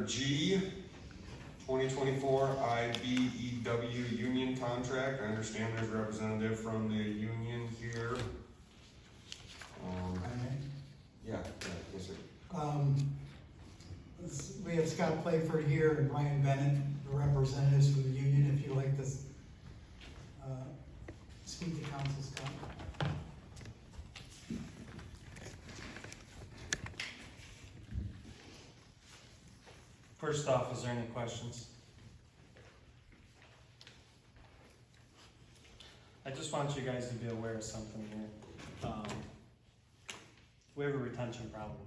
letter G, 2024 IBEW union contract. I understand there's a representative from the union here. Yeah, yes sir. We have Scott Playford here and Ryan Bennett, the representatives from the union. If you'd like to speak to council, Scott. First off, is there any questions? I just want you guys to be aware of something here. We have a retention problem.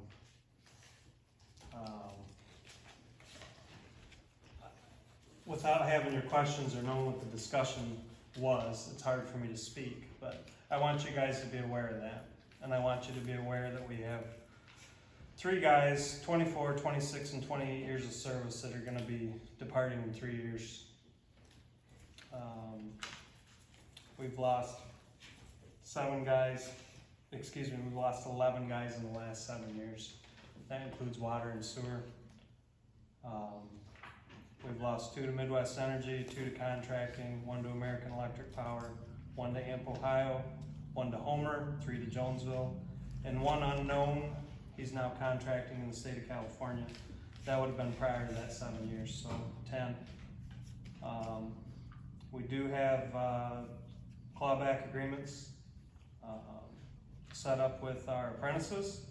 Without having your questions or knowing what the discussion was, it's hard for me to speak, but I want you guys to be aware of that. And I want you to be aware that we have 3 guys, 24, 26, and 28 years of service that are going to be departing in 3 years. We've lost 7 guys, we've lost 11 guys in the last 7 years. That includes water and sewer. We've lost 2 to Midwest Energy, 2 to contracting, 1 to American Electric Power, 1 to Amp Ohio, 1 to Homer, 3 to Jonesville, and 1 unknown. He's now contracting in the state of California. That would have been prior to that 7 years, so 10. We do have clawback agreements set up with our apprentices.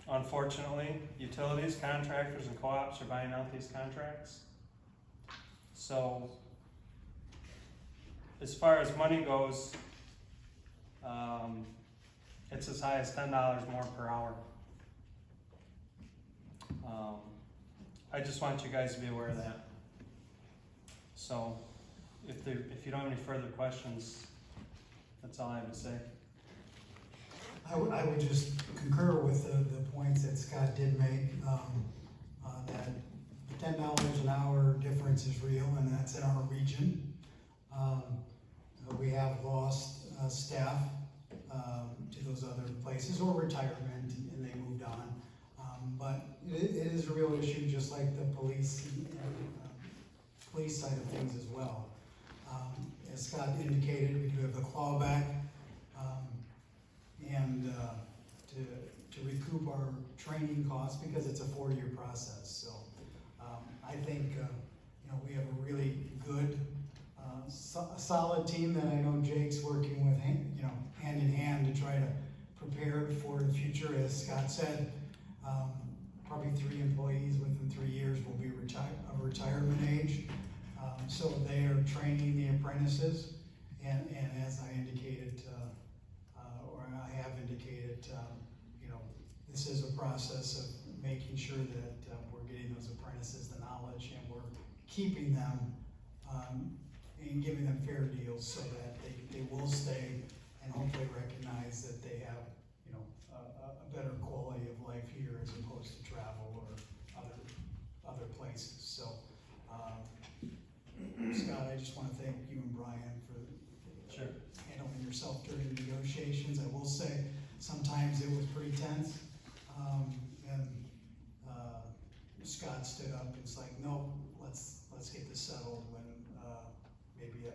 Unfortunately, utilities, contractors, and co-ops are buying out these contracts. So, as far as money goes, it's as high as $10 more per hour. I just want you guys to be aware of that. So, if you don't have any further questions, that's all I have to say. I would just concur with the points that Scott did make, that the $10 an hour difference is real, and that's in our region. We have lost staff to those other places or retirement, and they moved on. But it is a real issue, just like the police side of things as well. As Scott indicated, we do have the clawback, and to recoup our training costs, because it's a 4-year process. So I think we have a really good, solid team that I know Jake's working with, hand in hand to try to prepare for the future. As Scott said, probably 3 employees within 3 years will be of retirement age. So they are training the apprentices, and as I indicated, I have indicated, this is a process of making sure that we're getting those apprentices the knowledge, and we're keeping them and giving them fair deals so that they will stay and hopefully recognize that they have a better quality of life here as opposed to travel or other places. So Scott, I just want to thank you and Brian for handling yourself during the negotiations. I will say sometimes it was pretty tense, and Scott stood up and it's like, no, let's get this settled, when maybe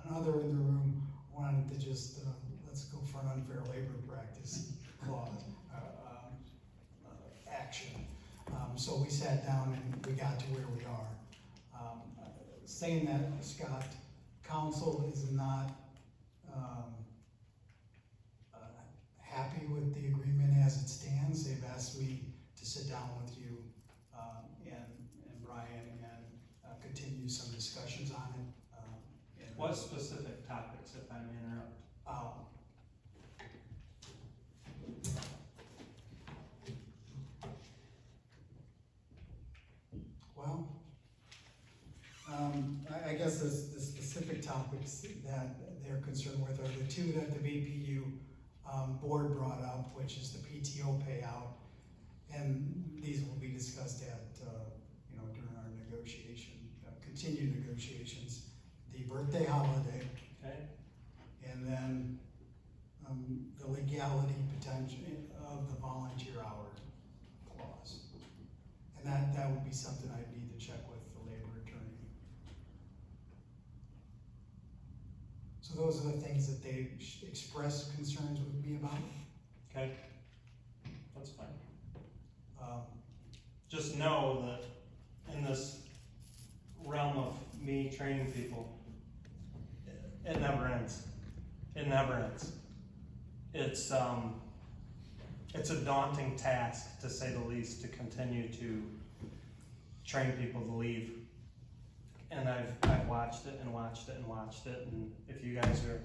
another in the room wanted to just let's go for an unfair labor practice law action. So we sat down and we got to where we are. Saying that, Scott, council is not happy with the agreement as it stands. They've asked me to sit down with you and Brian and continue some discussions on it. What specific topics, if I may interrupt? I guess the specific topics that they're concerned with are the 2 that the BPU board brought up, which is the PTO payout, and these will be discussed at during our continued negotiations. The birthday holiday, Okay. and then the legality potential of the volunteer hour clause. that would be something I'd need to check with the labor attorney. So those are the things that they expressed concerns with me about. Okay, that's fine. Um, Just know that in this realm of me training people, it never ends. It never ends. It's a daunting task, to say the least, to continue to train people to leave. And I've watched it and watched it and watched it, and if you guys are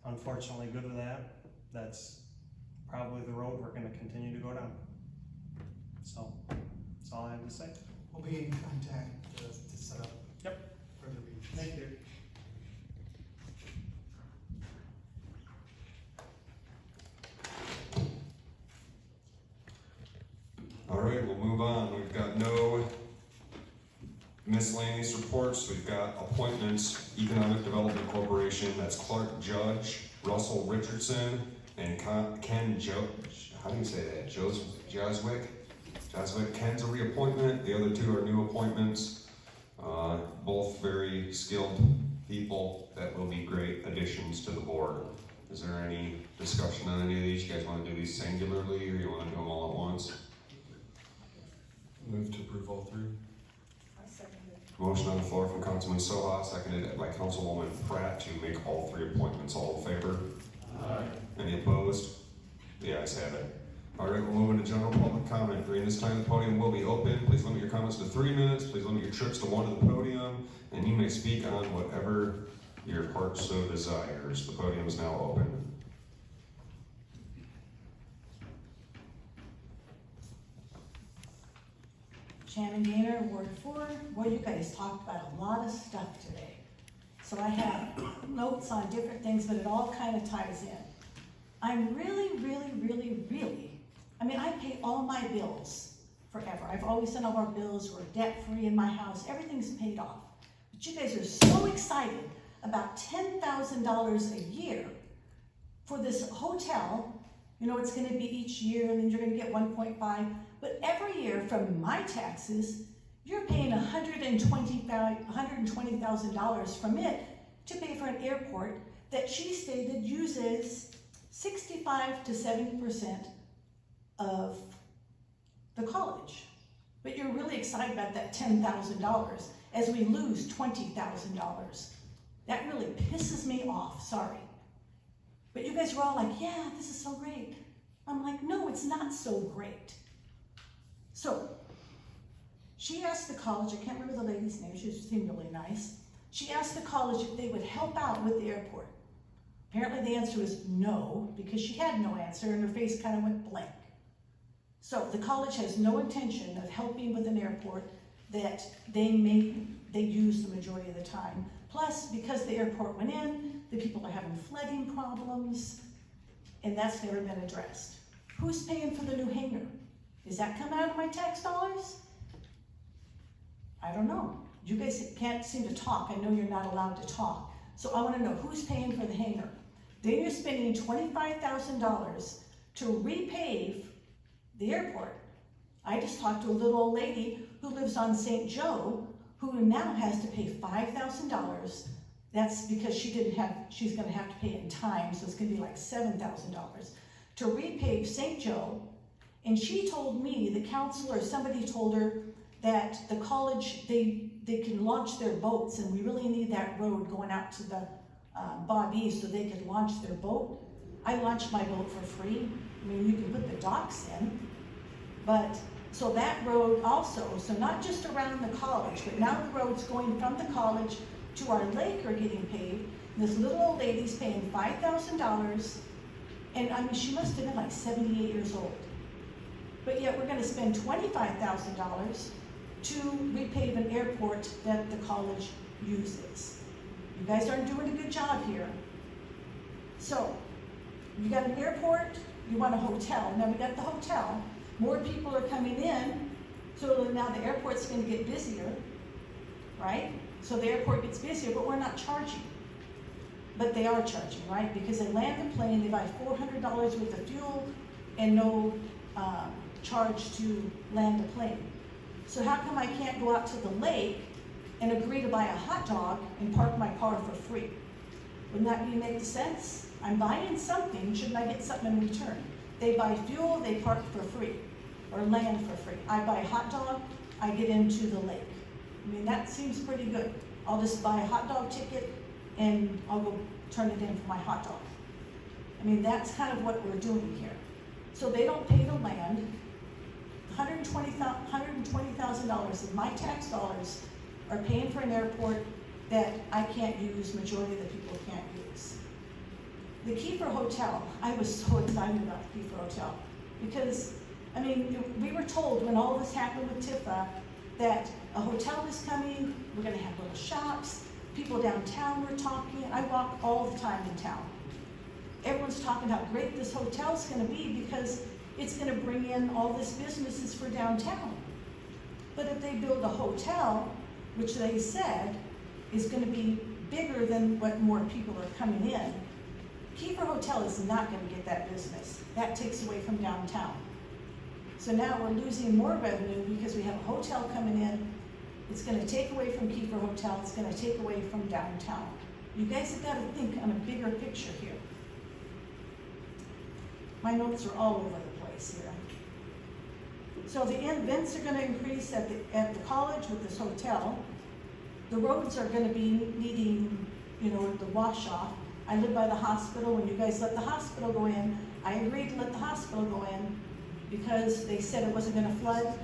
unfortunately good with that, that's probably the road we're gonna continue to go down. So, that's all I have to say. We'll be in contact to set up further meetings. Thank you. All right, we'll move on. We've got no miscellaneous reports. We've got appointments. Economic Development Corporation, that's Clark Judge, Russell Richardson, and Ken how do you say that? Joswick? Ken's a reappointment. The other two are new appointments. Both very skilled people that will be great additions to the board. Is there any discussion on any of these? You guys want to do these singularly, or you want to do them all at once? Move to approve all three. I second it. Motion on the floor from Councilman Soha, seconded by Councilwoman Pratt to make all three appointments. All in favor? Aye. Any opposed? The ayes have it. All right, we'll move into general public comment. During this time, the podium will be open. Please limit your comments to 3 minutes. Please limit your trips to one of the podium, and you may speak on whatever your heart so desires. The podium is now open. Shannon Gaynor, Ward 4. Boy, you guys talked about a lot of stuff today. So I have notes on different things, but it all kind of ties in. I'm really, I pay all my bills forever. I've always done all our bills. We're debt-free in my house. Everything's paid off. But you guys are so excited about $10,000 a year for this hotel. You know, it's going to be each year, and then you're going to get 1.5. But every year from my taxes, you're paying $120,000 from it to pay for an airport that she stated uses 65 to 70% of the college. But you're really excited about that $10,000 as we lose $20,000. That really pisses me off, sorry. But you guys were all like, yeah, this is so great. I'm like, no, it's not so great. So, she asked the college, I can't remember the lady's name, she seemed really nice. She asked the college if they would help out with the airport. Apparently the answer was no, because she had no answer and her face kind of went blank. So the college has no intention of helping with an airport that they use the majority of the time. Plus, because the airport went in, the people are having flooding problems, and that's never been addressed. Who's paying for the new hangar? Is that coming out of my tax dollars? I don't know. You guys can't seem to talk. I know you're not allowed to talk. So I want to know who's paying for the hangar. Then you're spending $25,000 to repave the airport. I just talked to a little old lady who lives on St. Joe who now has to pay $5,000. That's because she's going to have to pay it in time, so it's going to be like $7,000 to repave St. Joe. And she told me, the counselor, somebody told her that the college, they can launch their boats, and we really need that road going out to the Bobby so they could launch their boat. I launched my boat for free. I mean, you can put the docks in, but so that road also, so not just around the college, but now the roads going from the college to our lake are getting paved. This little old lady's paying $5,000, and I mean, she must have been like 78 years old. But yet we're gonna spend $25,000 to repave an airport that the college uses. You guys aren't doing a good job here. So, you got an airport, you want a hotel. Now we got the hotel, more people are coming in, so now the airport's gonna get busier, right? So the airport gets busier, but we're not charging. But they are charging, right? Because they land the plane, they buy $400 worth of fuel and no charge to land the plane. So how come I can't go out to the lake and agree to buy a hot dog and park my car for free? Wouldn't that make sense? I'm buying something, shouldn't I get something in return? They buy fuel, they park for free, or land for free. I buy a hot dog, I get into the lake. I mean, that seems pretty good. I'll just buy a hot dog ticket and I'll go turn it in for my hot dog. I mean, that's kind of what we're doing here. So they don't pay the land. $120,000 of my tax dollars are paying for an airport that I can't use, majority of the people can't use. The Kiefer Hotel, I was so excited about the Kiefer Hotel because, I mean, we were told when all this happened with Tifa that a hotel was coming, we're gonna have little shops, people downtown were talking. I walk all the time in town. Everyone's talking how great this hotel's gonna be because it's gonna bring in all this businesses for downtown. But if they build a hotel, which they said is gonna be bigger than what more people are coming in, Kiefer Hotel is not gonna get that business. That takes away from downtown. So now we're losing more revenue because we have a hotel coming in. It's gonna take away from Kiefer Hotel, it's gonna take away from downtown. You guys have gotta think on a bigger picture here. My notes are all over the place here. So the events are gonna increase at the college with this hotel. The roads are gonna be needing, the wash off. I live by the hospital. When you guys let the hospital go in, I agreed to let the hospital go in because they said it wasn't gonna flood.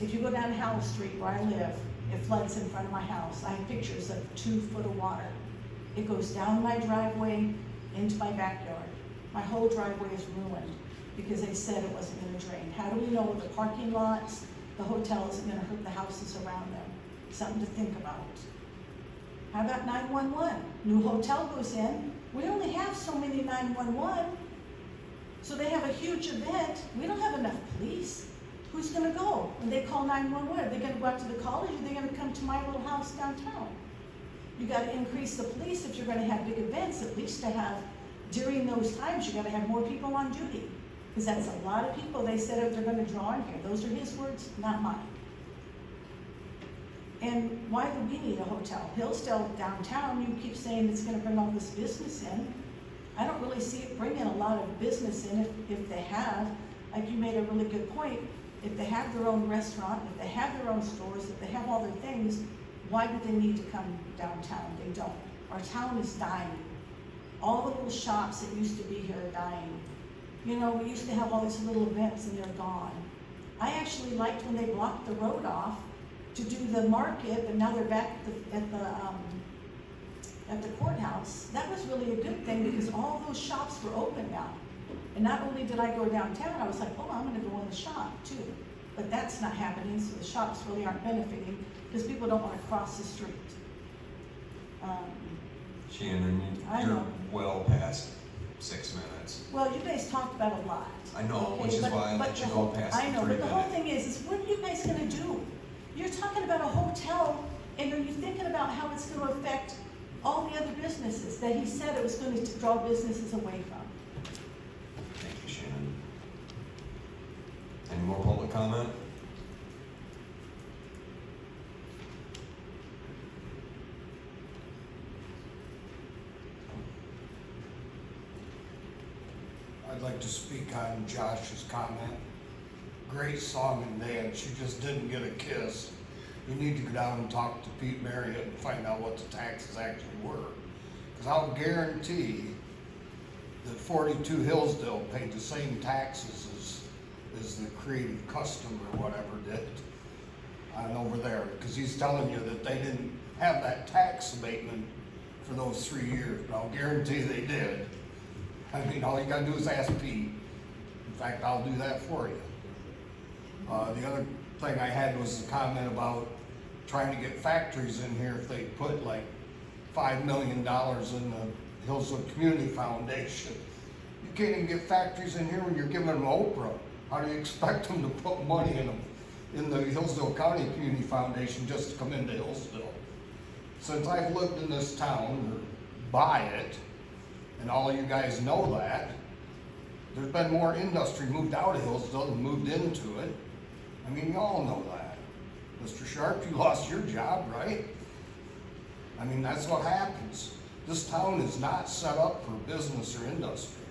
If you go down Howell Street where I live, it floods in front of my house. I have pictures of 2 foot of water. It goes down my driveway into my backyard. My whole driveway is ruined because they said it wasn't gonna drain. How do we know the parking lots, the hotel isn't gonna hurt the houses around them? Something to think about. How about 911? New hotel goes in. We only have so many 911. So they have a huge event. We don't have enough police. Who's gonna go? When they call 911, are they gonna go out to the college or are they gonna come to my little house downtown? You gotta increase the police if you're gonna have big events, at least to have, during those times, you gotta have more people on duty. Because that's a lot of people they said they're gonna draw in here. Those are his words, not mine. And why do we need a hotel? Hillsdale downtown, you keep saying it's gonna bring all this business in. I don't really see it bringing a lot of business in if they have, like you made a really good point, if they have their own restaurant, if they have their own stores, if they have all their things, why do they need to come downtown? They don't. Our town is dying. All the little shops that used to be here are dying. We used to have all these little events and they're gone. I actually liked when they blocked the road off to do the market, but now they're back at the courthouse. That was really a good thing because all those shops were open now. And not only did I go downtown, I was like, oh, I'm gonna go in the shop too. But that's not happening, so the shops really aren't benefiting because people don't wanna cross the street. Shannon, I you're know. well past 6 minutes. Well, you guys talked about a lot. I know, Okay, which is but- why I but let you the go whole- past I the know, 3 but the whole minute. thing is what are you guys gonna do? You're talking about a hotel, and are you thinking about how it's gonna affect all the other businesses that he said it was going to draw businesses away from? Thank you, Shannon. Any more public comment? I'd like to speak on Josh's comment. Great song and dance, you just didn't get a kiss. You need to go down and talk to Pete Marriott and find out what the taxes actually were. Because I'll guarantee that 42 Hillsdale paid the same taxes as the Creative Custom or whatever did on over there. Because he's telling you that they didn't have that tax abatement for those 3 years, but I'll guarantee they did. I mean, all you gotta do is ask Pete. In fact, I'll do that for you. The other thing I had was a comment about trying to get factories in here if they put like $5 million in the Hillsdale Community Foundation. You can't even get factories in here when you're giving them Oprah. How do you expect them to put money in the Hillsdale County Community Foundation just to come into Hillsdale? Since I've lived in this town, or by it, and all of you guys know that, there's been more industry moved out of Hillsdale than moved into it. I mean, you all know that. Mr. Sharp, you lost your job, right? I mean, that's what happens. This town is not set up for business or industry.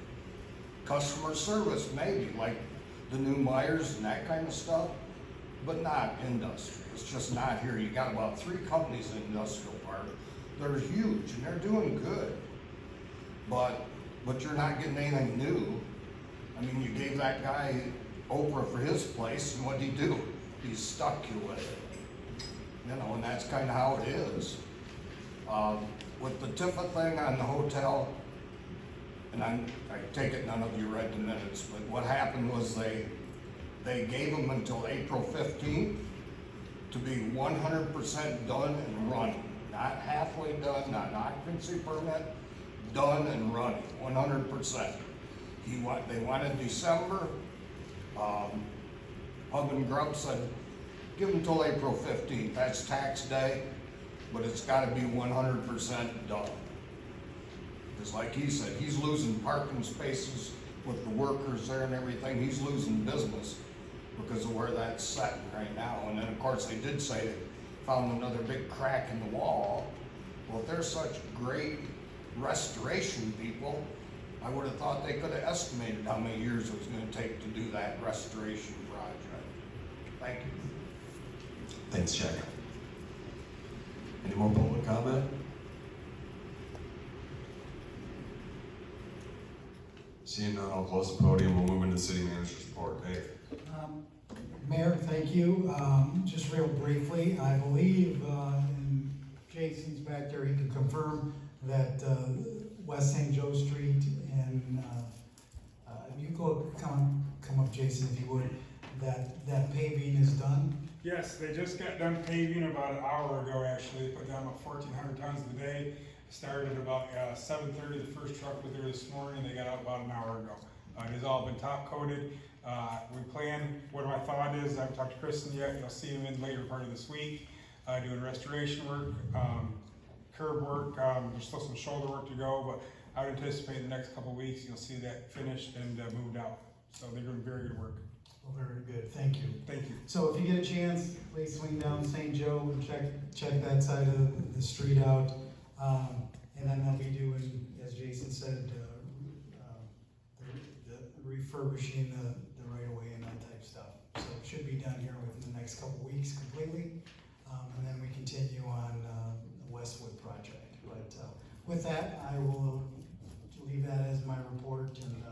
Customer service, maybe, like the new Myers and that kind of stuff, but not industry. It's just not here. You got about 3 companies in industrial park. They're huge and they're doing good. But you're not getting anything new. I mean, you gave that guy Oprah for his place, and what'd he do? He stuck you with it. You know, and that's kind of how it is. With the Tifa thing on the hotel, and I take it none of you read the minutes, but what happened was they gave them until April 15th to be 100% done and running. Not halfway done, not an occupancy permit, done and running, 100%. They wanted December. Hub and Grub said, give them till April 15th, that's tax day, but it's gotta be 100% done. Because like he said, he's losing parking spaces with the workers there and everything, he's losing business because of where that's sitting right now. And then of course they did say they found another big crack in the wall. Well, if they're such great restoration people, I would have thought they could have estimated how many years it was gonna take to do that restoration project. Thank you. Thanks, Jack. Any more public comment? Seeing none, I'll close the podium. We'll move into the city manager's report. Dave. Mayor, thank you. Just real briefly, I believe, and Jason's back there, he can confirm that West St. Joe Street and if you come up, Jason, if you would, that paving is done. Yes, they just got done paving about an hour ago, actually. They put down about 1,400 tons a day. Started about 7:30, the first truck was there this morning, they got out about an hour ago. It has all been top coated. We plan, what my thought is, I haven't talked to Kristen yet, you'll see him in later part of this week, doing restoration work, curb work, there's still some shoulder work to go, but I would anticipate in the next couple of weeks, you'll see that finished and moved out. So they're doing very good work. Well, very good, thank you. Thank you. So if you get a chance, please swing down St. Joe and check that side of the street out. And then they'll be doing, as Jason said, the refurbishing the right of way and that type of stuff. So it should be done here within the next couple of weeks completely. And then we continue on the Westwood project. But with that, I will leave that as my report and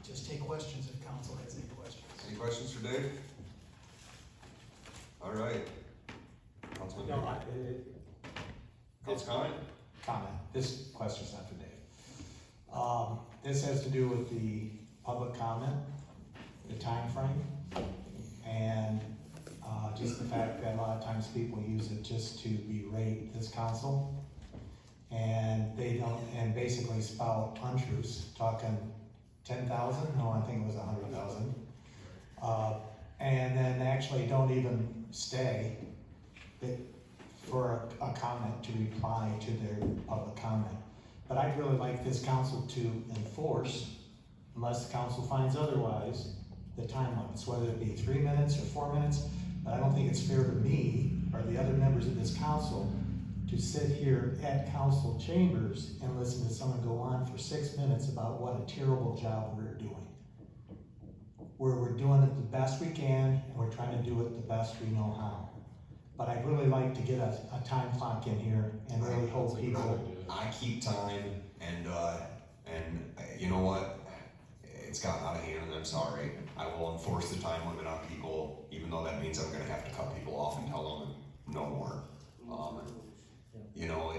just take questions if council has any questions. Any questions for Dave? All right. Councilman. No, Councilman. comment. This question's not for Dave. This has to do with the public comment, the time frame, and just the fact that a lot of times people use it just to berate this council, and they don't, and basically spout untruths, talking 10,000, no, I think it was 100,000, and then actually don't even stay for a comment to reply to their public comment. But I'd really like this council to enforce, unless the council finds otherwise, the time limits, whether it be 3 minutes or 4 minutes. But I don't think it's fair to me or the other members of this council to sit here at council chambers and listen to someone go on for 6 minutes about what a terrible job we're doing. We're doing it the best we can, and we're trying to do it the best we know how. But I'd really like to get a time clock in here and really hope people. I keep time, and you know what? It's gotten out of hand, and I'm sorry. I will enforce the time limit on people, even though that means I'm gonna have to cut people off and tell them no more. You know,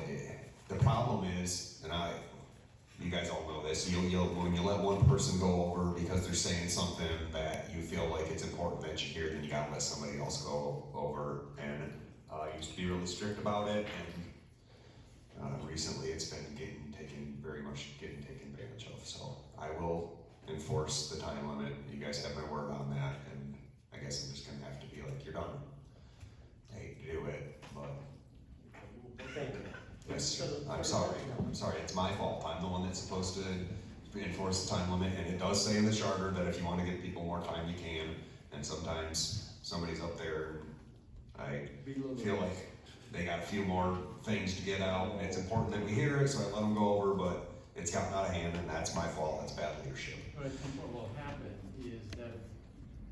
the problem is, and you guys all know this, when you let one person go over because they're saying something that you feel like it's important that you hear, then you gotta let somebody else go over. And I used to be really strict about it, and recently it's been getting taken advantage of. So I will enforce the time limit. You guys have my word on that, and I guess I'm just gonna have to be like, you're done. I hate to do it, but yes, I'm sorry. It's my fault. I'm the one that's supposed to enforce the time limit, and it does say in the charter that if you want to give people more time, you can. And sometimes somebody's up there, I feel like they got a few more things to get out, and it's important that we hear it, so I let them go over, but it's gotten out of hand, and that's my fault, that's bad leadership. But I think what will happen is that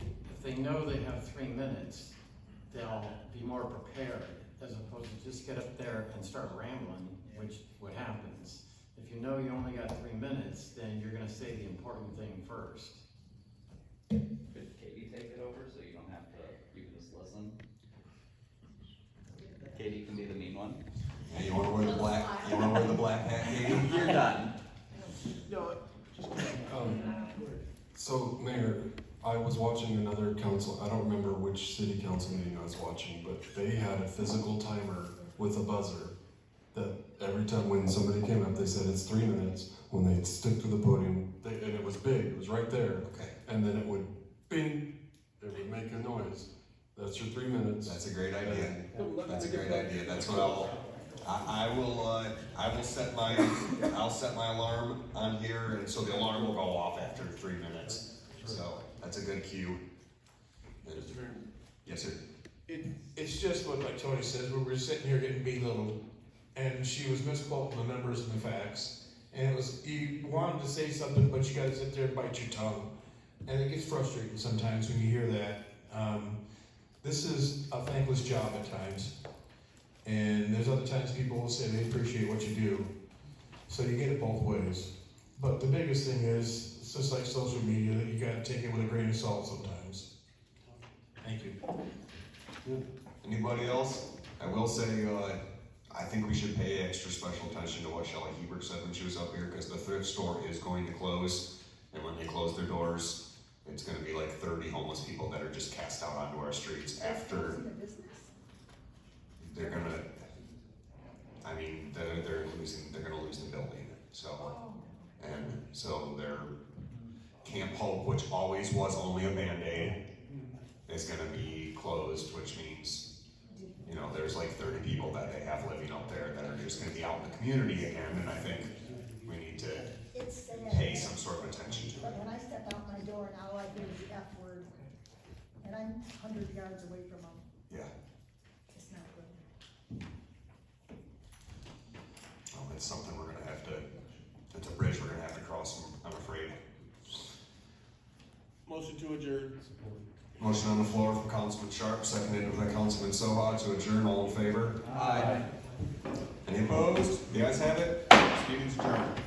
if they know they have 3 minutes, they'll be more prepared, as opposed to just get up there and start rambling, which what happens. If you know you only got 3 minutes, then you're gonna say the important thing first. Could Katie take it over so you don't have to, you can just listen? Katie can be the mean one. Yeah, you wanna wear the black hat, Katie? You're done. So, Mayor, I was watching another council, I don't remember which city council meeting I was watching, but they had a physical timer with a buzzer that every time when somebody came up, they said it's 3 minutes. When they stick to the podium, and it was big, it was right there. Okay. And then it would bing, it would make a noise. That's your 3 minutes. That's a great idea. That's a great idea. That's what I will set I'll set my alarm on here, and so the alarm will go off after 3 minutes. So that's a good cue. Yes, sir. It's just what, like Tony says, we were sitting here getting belittled, and she was misquoting the numbers and the facts, and it was, you wanted to say something, but you gotta sit there and bite your tongue, and it gets frustrating sometimes when you hear that. This is a thankless job at times, and there's other times people will say they appreciate what you do, so you get it both ways. But the biggest thing is, it's just like social media, that you gotta take it with a grain of salt sometimes. Thank you. Anybody else? I will say, I think we should pay extra special attention to what Shelley Hebert said when she was up here, because the thrift store is going to close, and when they close their doors, it's gonna be like 30 homeless people that are just cast out onto our streets after. They're gonna, I mean, they're gonna lose the building, so. And so their Camp Hope, which always was only a Band-Aid, is gonna be closed, which means, you know, there's like 30 people that they have living up there that are just gonna be out in the community again, and I think we need to pay some sort of attention to it. But when I step out my door and all I hear is the F word, and I'm 100 yards away from them, Yeah, it's not good. well, it's something we're gonna have to, it's a bridge we're gonna have to cross, I'm afraid. Motion to adjourn. Motion on the floor from Councilman Sharp, seconded by Councilman Soha to adjourn, all in favor? Aye. Any opposed? The ayes have it, meeting's adjourned.